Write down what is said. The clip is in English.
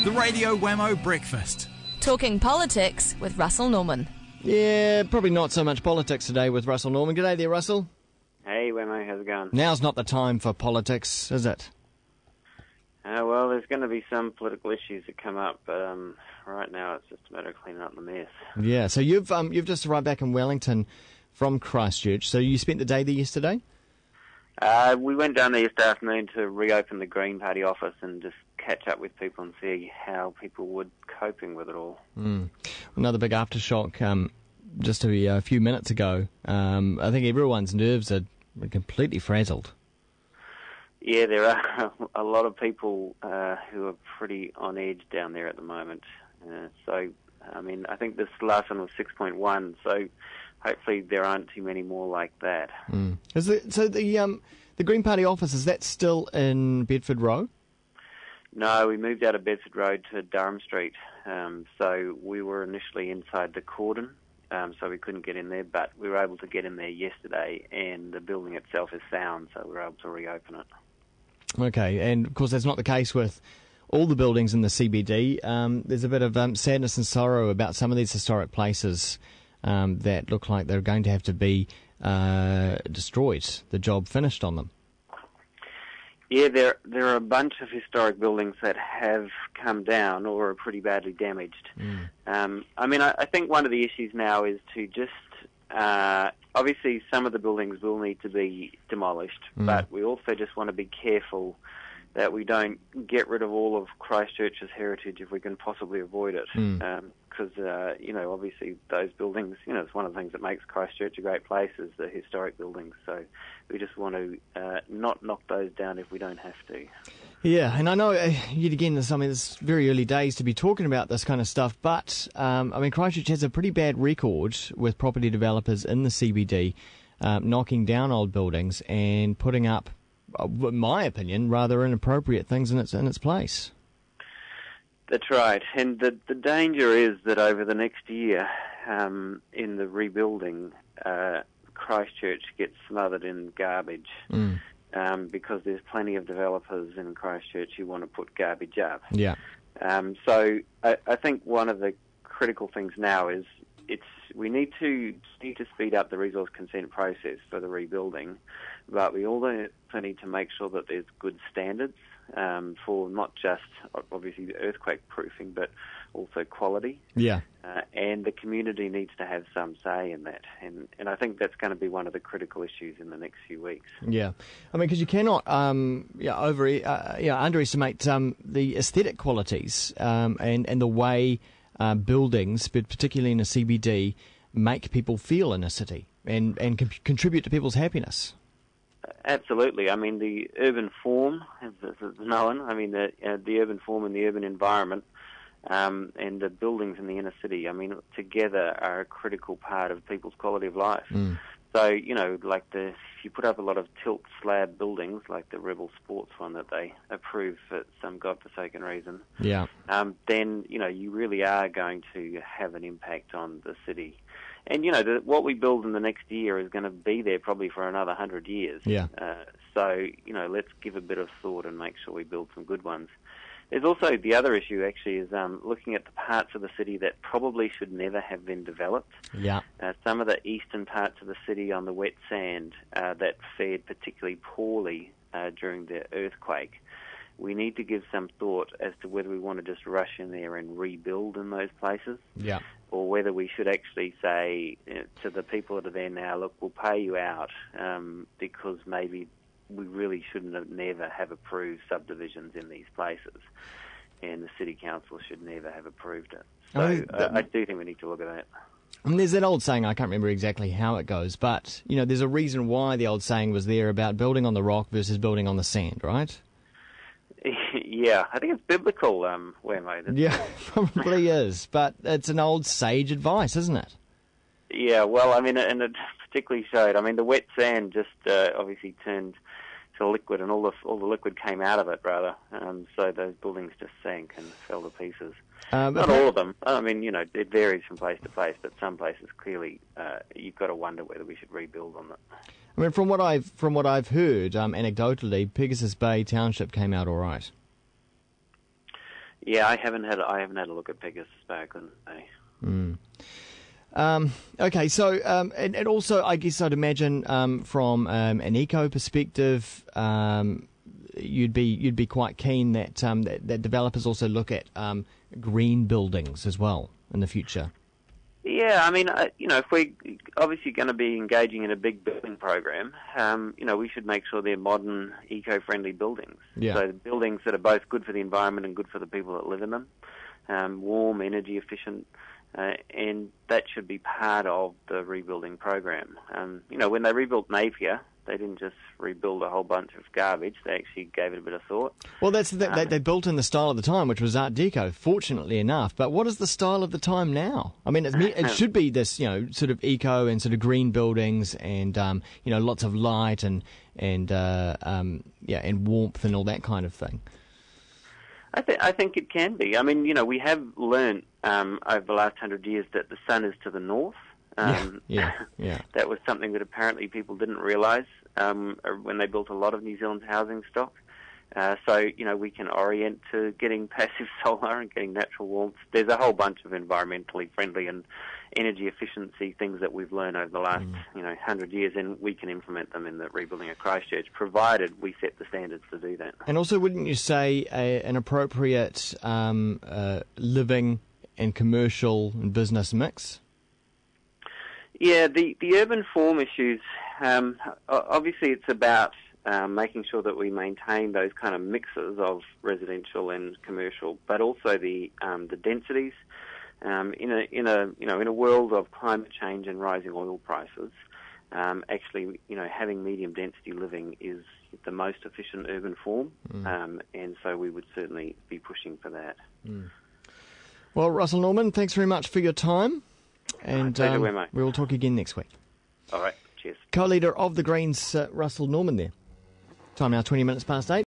The Radio Wammo Breakfast. Talking politics with Russel Norman. Yeah, probably not so much politics today with Russel Norman. G'day there, Russell. Hey, Wammo, how's it going? Now's not the time for politics, is it? Well, there's going to be some political issues that come up, but right now it's just a matter of cleaning up the mess. Yeah, so you've just arrived back in Wellington from Christchurch, so you spent the day there yesterday? We went down there yesterday afternoon to reopen the Green Party office and just catch up with people and see how people were coping with it all. Another big aftershock just a few minutes ago. I think everyone's nerves are completely frazzled. Yeah, there are a lot of people who are pretty on edge down there at the moment. I think this last one was 6.1, so hopefully there aren't too many more like that. So the Green Party office, is that still in Bedford Row? No, we moved out of Bedford Road to Durham Street. So we were initially inside the cordon, so we couldn't get in there, but we were able to get in there yesterday, and the building itself is sound, so we were able to reopen it. Okay, and of course that's not the case with all the buildings in the CBD. There's a bit of sadness and sorrow about some of these historic places that look like they're going to have to be destroyed, the job finished on them. Yeah, there are a bunch of historic buildings that have come down or are pretty badly damaged. I think one of the issues now is to just obviously some of the buildings will need to be demolished, but we also just want to be careful that we don't get rid of all of Christchurch's heritage if we can possibly avoid it. Because, obviously those buildings, it's one of the things that makes Christchurch a great place is the historic buildings. So we just want to not knock those down if we don't have to. Yeah, and I know, yet again, it's very early days to be talking about this kind of stuff, but, Christchurch has a pretty bad record with property developers in the CBD knocking down old buildings and putting up, in my opinion, rather inappropriate things in its place. That's right, and the danger is that over the next year, in the rebuilding, Christchurch gets smothered in garbage because there's plenty of developers in Christchurch who want to put garbage up. Yeah. So I think one of the critical things now is we need to speed up the resource consent process for the rebuilding, but we also need to make sure that there's good standards for not just obviously the earthquake proofing, but also quality. Yeah. And the community needs to have some say in that, and I think that's going to be one of the critical issues in the next few weeks. Yeah, because you cannot underestimate the aesthetic qualities and the way buildings, but particularly in a CBD, make people feel in a city and contribute to people's happiness. Absolutely. The urban form, as it's known, the urban form and the urban environment and the buildings in the inner city, together are a critical part of people's quality of life. So, if you put up a lot of tilt slab buildings, like the Rebel Sports one that they approve for some godforsaken reason, then, you really are going to have an impact on the city. And, what we build in the next year is going to be there probably for another 100 years. Yeah. So, let's give a bit of thought and make sure we build some good ones. There's also the other issue, actually, is looking at the parts of the city that probably should never have been developed. Yeah. Some of the eastern parts of the city on the wet sand that fared particularly poorly during the earthquake. We need to give some thought as to whether we want to just rush in there and rebuild in those places. Yeah. Or whether we should actually say to the people that are there now, look, we'll pay you out because maybe we really shouldn't never have approved subdivisions in these places, and the City Council should never have approved it. So I do think we need to look at that. There's that old saying, I can't remember exactly how it goes, but there's a reason why the old saying was there about building on the rock versus building on the sand, right? Yeah, I think it's biblical, Wammo. Yeah, probably is, but it's an old sage advice, isn't it? Yeah, well, and it particularly showed. The wet sand just obviously turned to liquid, and all the liquid came out of it, rather. So those buildings just sank and fell to pieces. Not all of them. It varies from place to place, but some places clearly you've got to wonder whether we should rebuild on it. From what I've heard, anecdotally, Pegasus Bay Township came out all right. Yeah, I haven't had a look at Pegasus Bay, I couldn't say. Okay, so and also, I guess I'd imagine from an eco perspective, you'd be quite keen that that developers also look at green buildings as well in the future. Yeah, I mean, if we're obviously going to be engaging in a big building program, we should make sure they're modern, eco-friendly buildings. Yeah. So buildings that are both good for the environment and good for the people that live in them, warm, energy efficient, and that should be part of the rebuilding program. When they rebuilt Napier, they didn't just rebuild a whole bunch of garbage. They actually gave it a bit of thought. Well, that's the thing. They built in the style of the time, which was Art Deco, fortunately enough. But what is the style of the time now? I mean, it should be this, sort of eco and sort of green buildings and, lots of light and warmth and all that kind of thing. I think it can be. I mean, we have learned over the last 100 years that the sun is to the north. Yeah. That was something that apparently people didn't realise when they built a lot of New Zealand's housing stock. So we can orient to getting passive solar and getting natural warmth. There's a whole bunch of environmentally friendly and energy efficiency things that we've learned over the last 100 years, and we can implement them in the rebuilding of Christchurch, provided we set the standards to do that. And also, wouldn't you say an appropriate living and commercial and business mix? Yeah, the urban form issues, obviously it's about making sure that we maintain those kind of mixes of residential and commercial, but also the densities. In a world of climate change and rising oil prices, actually, having medium density living is the most efficient urban form, and so we would certainly be pushing for that. Well, Russel Norman, thanks very much for your time. And we will talk again next week. All right, cheers. Co-leader of the Greens, Russel Norman there. Time now 20 minutes past 8.